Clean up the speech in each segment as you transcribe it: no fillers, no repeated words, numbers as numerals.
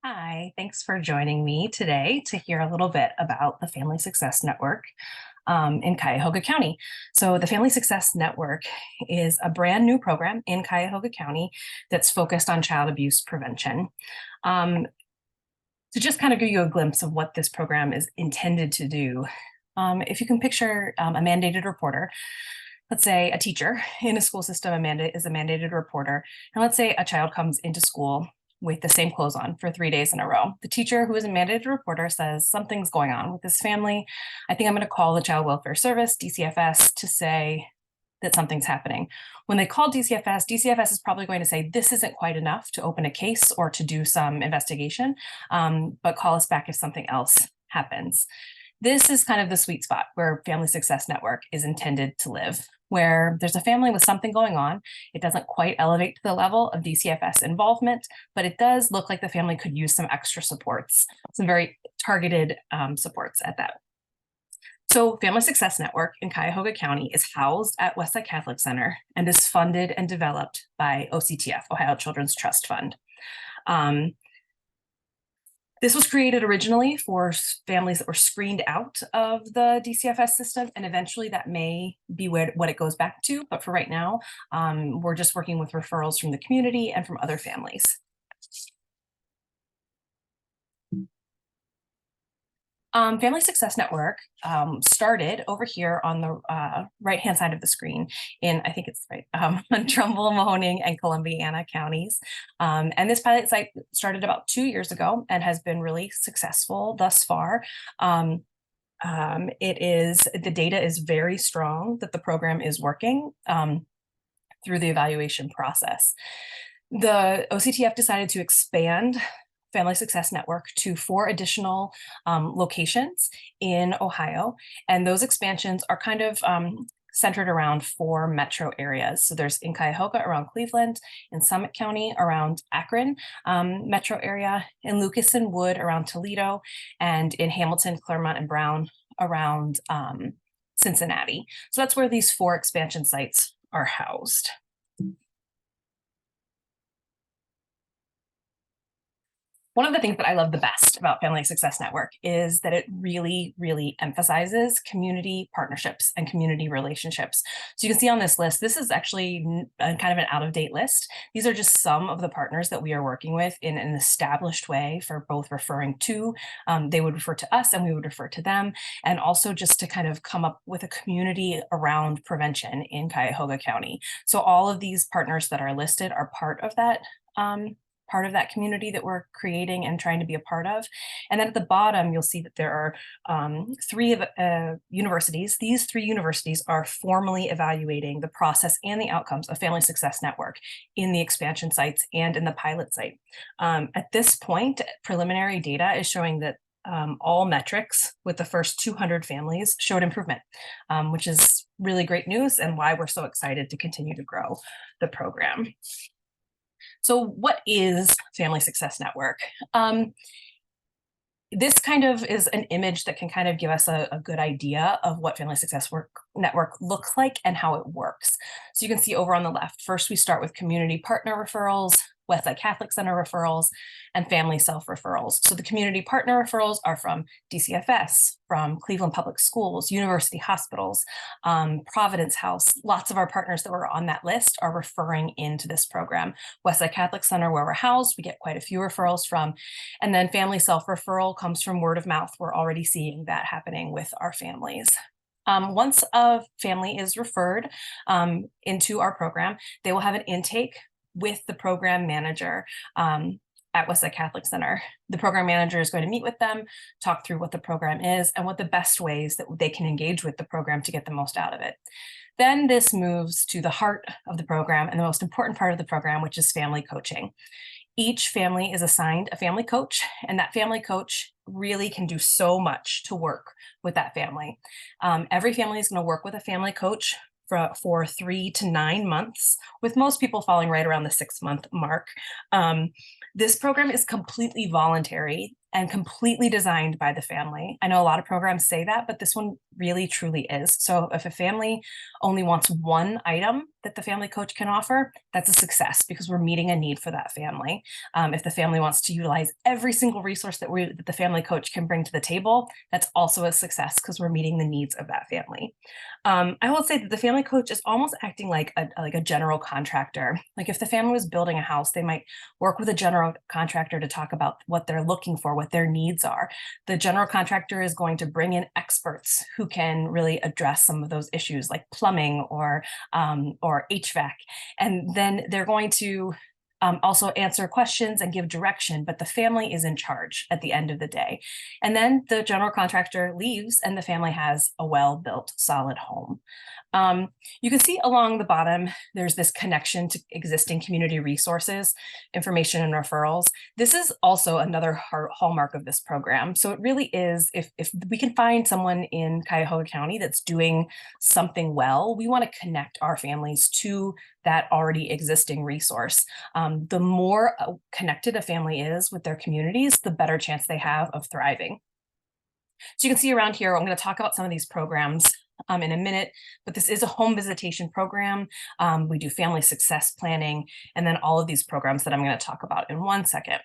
Hi, thanks for joining me today to hear a little bit about the Family Success Network in Cuyahoga County. So, the Family Success Network is a brand new program in Cuyahoga County that's focused on child abuse prevention. Um, to just kind of give you a glimpse of what this program is intended to do, if you can picture a mandated reporter, let's say a teacher in a school system is a mandated reporter, and let's say a child comes into school with the same clothes on for 3 days in a row. The teacher, who is a mandated reporter, says something's going on with this family. I think I'm going to call the Child Welfare Service, DCFS, to say that something's happening. When they call DCFS, DCFS is probably going to say this isn't quite enough to open a case or to do some investigation, but call us back if something else happens. This is kind of the sweet spot where Family Success Network is intended to live, where there's a family with something going on. It doesn't quite elevate to the level of DCFS involvement, but it does look like the family could use some extra supports, some very targeted supports at that. So Family Success Network in Cuyahoga County is housed at Westside Catholic Center and is funded and developed by OCTF, Ohio Children's Trust Fund. This was created originally for families that were screened out of the DCFS system, and eventually that may be what it goes back to. But for right now, we're just working with referrals from the community and from other families. Family Success Network started over here on the right-hand side of the screen in, I think it's right, Trumbull, Mahoning, and Columbiana counties. And this pilot site started about 2 years ago and has been really successful thus far. The data is very strong that the program is working through the evaluation process. The OCTF decided to expand Family Success Network to 4 additional locations in Ohio. And those expansions are kind of centered around 4 metro areas. So there's in Cuyahoga around Cleveland, in Summit County around Akron metro area, in Lucas and Wood around Toledo, and in Hamilton, Claremont, and Brown around Cincinnati. So that's where these 4 expansion sites are housed. One of the things that I love the best about Family Success Network is that it really, really emphasizes community partnerships and community relationships. So you can see on this list, this is actually kind of an out-of-date list. These are just some of the partners that we are working with in an established way for both referring to, they would refer to us and we would refer to them, and also just to kind of come up with a community around prevention in Cuyahoga County. So all of these partners that are listed are part of that community that we're creating and trying to be a part of. And then at the bottom, you'll see that there are 3 universities. These 3 universities are formally evaluating the process and the outcomes of Family Success Network in the expansion sites and in the pilot site. At this point, preliminary data is showing that all metrics with the first 200 families showed improvement, which is really great news and why we're so excited to continue to grow the program. So what is Family Success Network? This kind of is an image that can kind of give us a good idea of what Family Success Network looks like and how it works. So you can see over on the left, first we start with community partner referrals, Westside Catholic Center referrals, and family self-referrals. So the community partner referrals are from DCFS, from Cleveland Public Schools, university hospitals, Providence House. Lots of our partners that were on that list are referring into this program. Westside Catholic Center, where we're housed, we get quite a few referrals from. And then family self-referral comes from word of mouth. We're already seeing that happening with our families. Once a family is referred into our program, they will have an intake with the program manager at Westside Catholic Center. The program manager is going to meet with them, talk through what the program is and what the best ways that they can engage with the program to get the most out of it. Then this moves to the heart of the program and the most important part of the program, which is family coaching. Each family is assigned a family coach, and that family coach really can do so much to work with that family. Every family is going to work with a family coach for 3 to 9 months, with most people falling right around the 6-month mark. This program is completely voluntary and completely designed by the family. I know a lot of programs say that, but this one really truly is. So if a family only wants one item that the family coach can offer, that's a success because we're meeting a need for that family. If the family wants to utilize every single resource that the family coach can bring to the table, that's also a success because we're meeting the needs of that family. I will say that the family coach is almost acting like a general contractor. Like if the family was building a house, they might work with a general contractor to talk about what they're looking for, what their needs are. The general contractor is going to bring in experts who can really address some of those issues like plumbing or HVAC. And then they're going to also answer questions and give direction, but the family is in charge at the end of the day. And then the general contractor leaves and the family has a well-built, solid home. You can see along the bottom, there's this connection to existing community resources, information and referrals. This is also another hallmark of this program. So it really is, if we can find someone in Cuyahoga County that's doing something well, we want to connect our families to that already existing resource. The more connected a family is with their communities, the better chance they have of thriving. So you can see around here, I'm going to talk about some of these programs in a minute, but this is a home visitation program. We do family success planning, and then all of these programs that I'm going to talk about in 1 second.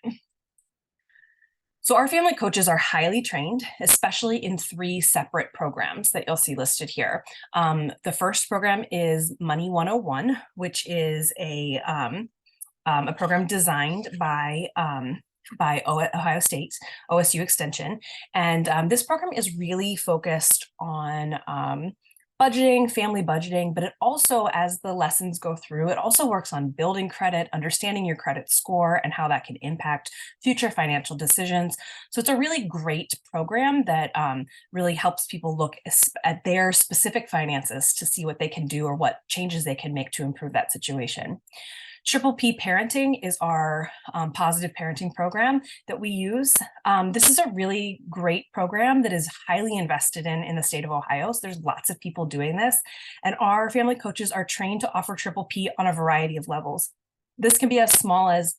So our family coaches are highly trained, especially in 3 separate programs that you'll see listed here. The first program is Money 101, which is a program designed by Ohio State, OSU Extension. And this program is really focused on budgeting, family budgeting, but it also, as the lessons go through, it also works on building credit, understanding your credit score and how that can impact future financial decisions. So it's a really great program that really helps people look at their specific finances to see what they can do or what changes they can make to improve that situation. Triple P Parenting is our positive parenting program that we use. This is a really great program that is highly invested in the state of Ohio. So there's lots of people doing this, and our family coaches are trained to offer Triple P on a variety of levels. This can be as small as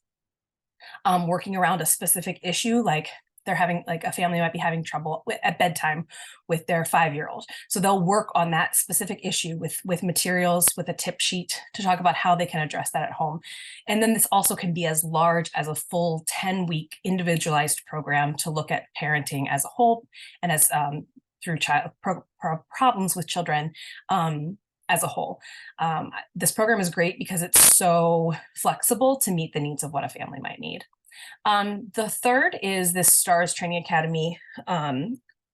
working around a specific issue, like they're having, like a family might be having trouble at bedtime with their 5-year-old. So they'll work on that specific issue with materials, with a tip sheet to talk about how they can address that at home. And then this also can be as large as a full 10-week individualized program to look at parenting as a whole and as through problems with children as a whole. This program is great because it's so flexible to meet the needs of what a family might need. The third is this STARS Training Academy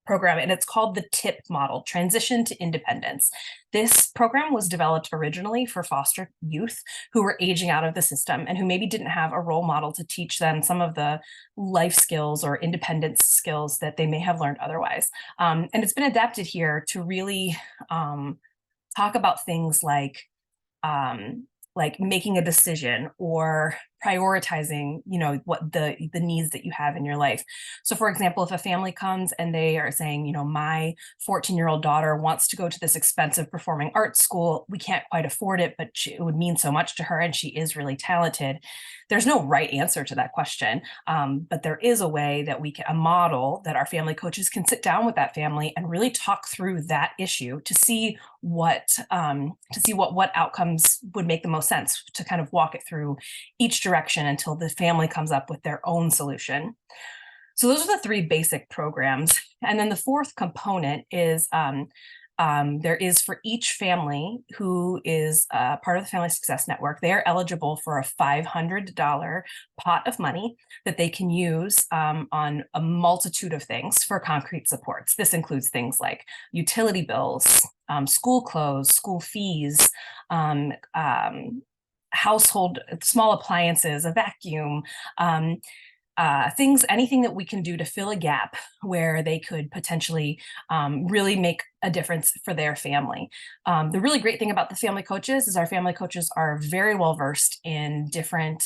program, and it's called the TIP model, Transition to Independence. This program was developed originally for foster youth who were aging out of the system and who maybe didn't have a role model to teach them some of the life skills or independence skills that they may have learned otherwise. And it's been adapted here to really talk about things like making a decision or prioritizing, what the needs that you have in your life. So for example, if a family comes and they are saying, my 14-year-old daughter wants to go to this expensive performing arts school, we can't quite afford it, but it would mean so much to her and she is really talented. There's no right answer to that question, but there is a way that a model that our family coaches can sit down with that family and really talk through that issue to see what outcomes would make the most sense, to kind of walk it through each direction until the family comes up with their own solution. So those are the 3 basic programs. And then the 4th component is there is, for each family who is part of the Family Success Network, they are eligible for a $500 pot of money that they can use on a multitude of things for concrete supports. This includes things like utility bills, school clothes, school fees, household small appliances, a vacuum, anything that we can do to fill a gap where they could potentially really make a difference for their family. The really great thing about the family coaches is our family coaches are very well versed in different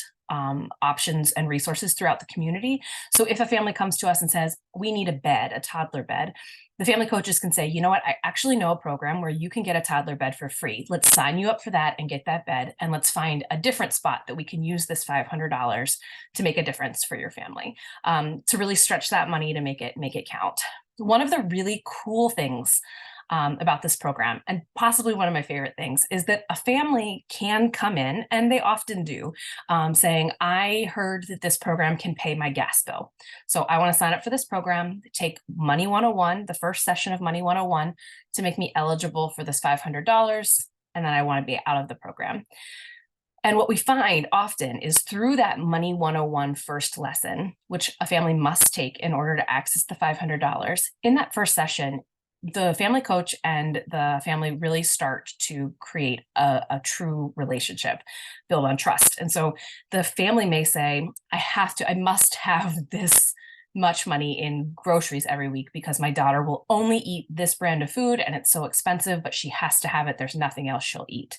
options and resources throughout the community. So if a family comes to us and says, we need a bed, a toddler bed, the family coaches can say, you know what, I actually know a program where you can get a toddler bed for free. Let's sign you up for that and get that bed. And let's find a different spot that we can use this $500 to make a difference for your family, to really stretch that money to make it count. One of the really cool things about this program. And possibly one of my favorite things is that a family can come in, and they often do, saying, I heard that this program can pay my gas bill. So I want to sign up for this program, take Money 101, the first session of Money 101, to make me eligible for this $500. And then I want to be out of the program. And what we find often is through that Money 101 first lesson, which a family must take in order to access the $500, in that first session, the family coach and the family really start to create a true relationship, build on trust. And so the family may say, I must have this much money in groceries every week because my daughter will only eat this brand of food and it's so expensive, but she has to have it. There's nothing else she'll eat.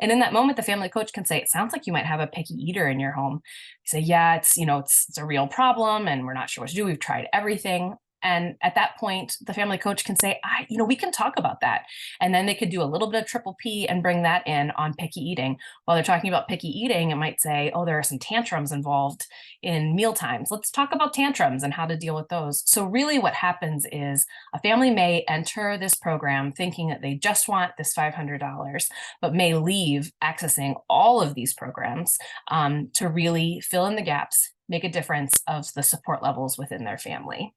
And in that moment, the family coach can say, it sounds like you might have a picky eater in your home. You say, yeah, it's a real problem and we're not sure what to do. We've tried everything. And at that point, the family coach can say, we can talk about that. And then they could do a little bit of triple P and bring that in on picky eating. While they're talking about picky eating, it might say, oh, there are some tantrums involved in meal times. Let's talk about tantrums and how to deal with those. So really what happens is a family may enter this program thinking that they just want this $500, but may leave accessing all of these programs to really fill in the gaps, make a difference of the support levels within their family.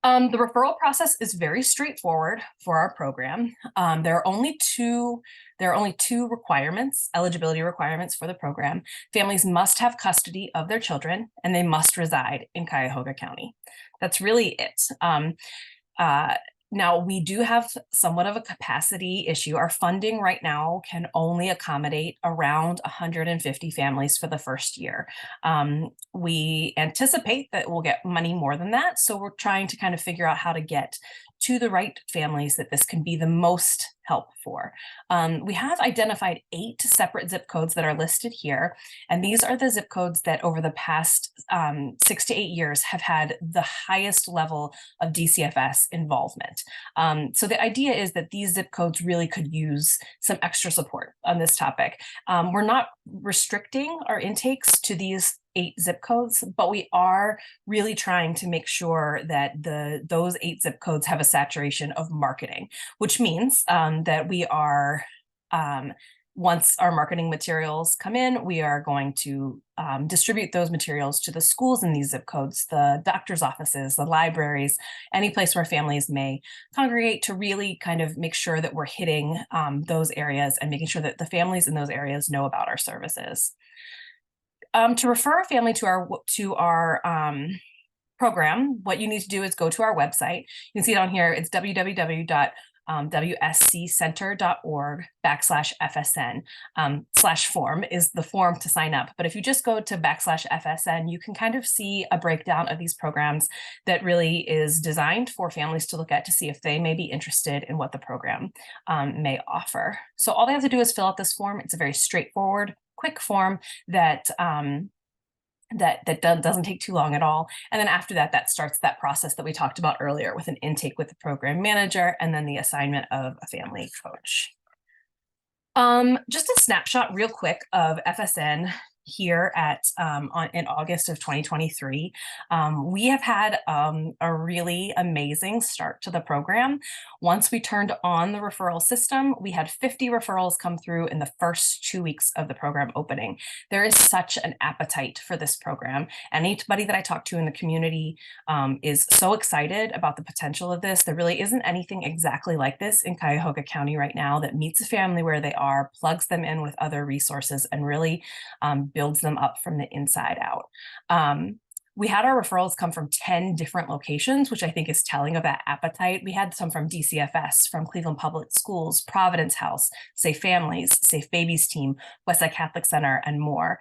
The referral process is very straightforward for our program. There are only two requirements, eligibility requirements for the program. Families must have custody of their children, and they must reside in Cuyahoga County. That's really it. Now, we do have somewhat of a capacity issue. Our funding right now can only accommodate around 150 families for the first year. We anticipate that we'll get money more than that. So we're trying to kind of figure out how to get to the right families that this can be the most help for. We have identified 8 separate zip codes that are listed here. And these are the zip codes that over the past 6 to 8 years have had the highest level of DCFS involvement. So the idea is that these zip codes really could use some extra support on this topic. We're not restricting our intakes to these 8 zip codes, but we are really trying to make sure that those 8 zip codes have a saturation of marketing, which means that we are, once our marketing materials come in, we are going to distribute those materials to the schools in these zip codes, the doctor's offices, the libraries, any place where families may congregate, to really kind of make sure that we're hitting those areas and making sure that the families in those areas know about our services. To refer a family to our program, what you need to do is go to our website. You can see down here, it's www.wsccenter.org/FSN. /form is the form to sign up. But if you just go to /FSN, you can kind of see a breakdown of these programs that really is designed for families to look at to see if they may be interested in what the program may offer. So all they have to do is fill out this form. It's a very straightforward, quick form that doesn't take too long at all. And then after that, that starts that process that we talked about earlier with an intake with the program manager and then the assignment of a family coach. Just a snapshot real quick of FSN here in August of 2023. We have had a really amazing start to the program. Once we turned on the referral system, we had 50 referrals come through in the first 2 weeks of the program opening. There is such an appetite for this program. Anybody that I talk to in the community is so excited about the potential of this. There really isn't anything exactly like this in Cuyahoga County right now that meets a family where they are, plugs them in with other resources, and really builds them up from the inside out. We had our referrals come from 10 different locations, which I think is telling of that appetite. We had some from DCFS, from Cleveland Public Schools, Providence House, Safe Families, Safe Babies Team, Westside Catholic Center, and more.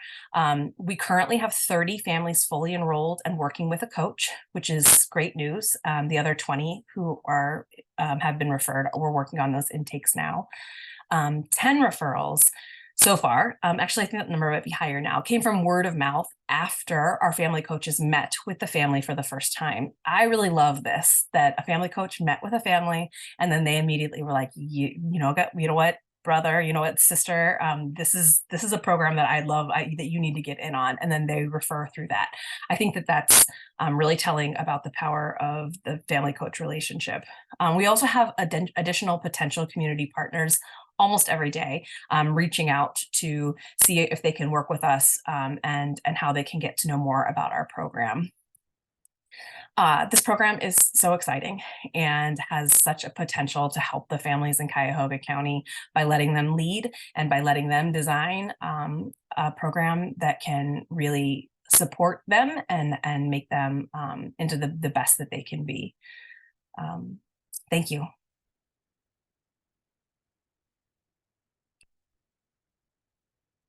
We currently have 30 families fully enrolled and working with a coach, which is great news. The other 20 who have been referred, we're working on those intakes now. 10 referrals so far, actually, I think that number might be higher now, came from word of mouth after our family coaches met with the family for the first time. I really love this, that a family coach met with a family and then they immediately were like, you know what? brother, you know what, sister, this is a program that I love, that you need to get in on, and then they refer through that. I think that that's really telling about the power of the family coach relationship. We also have additional potential community partners almost every day, reaching out to see if they can work with us, and how they can get to know more about our program. This program is so exciting and has such a potential to help the families in Cuyahoga County by letting them lead and by letting them design a program that can really support them and make them into the best that they can be. Thank you.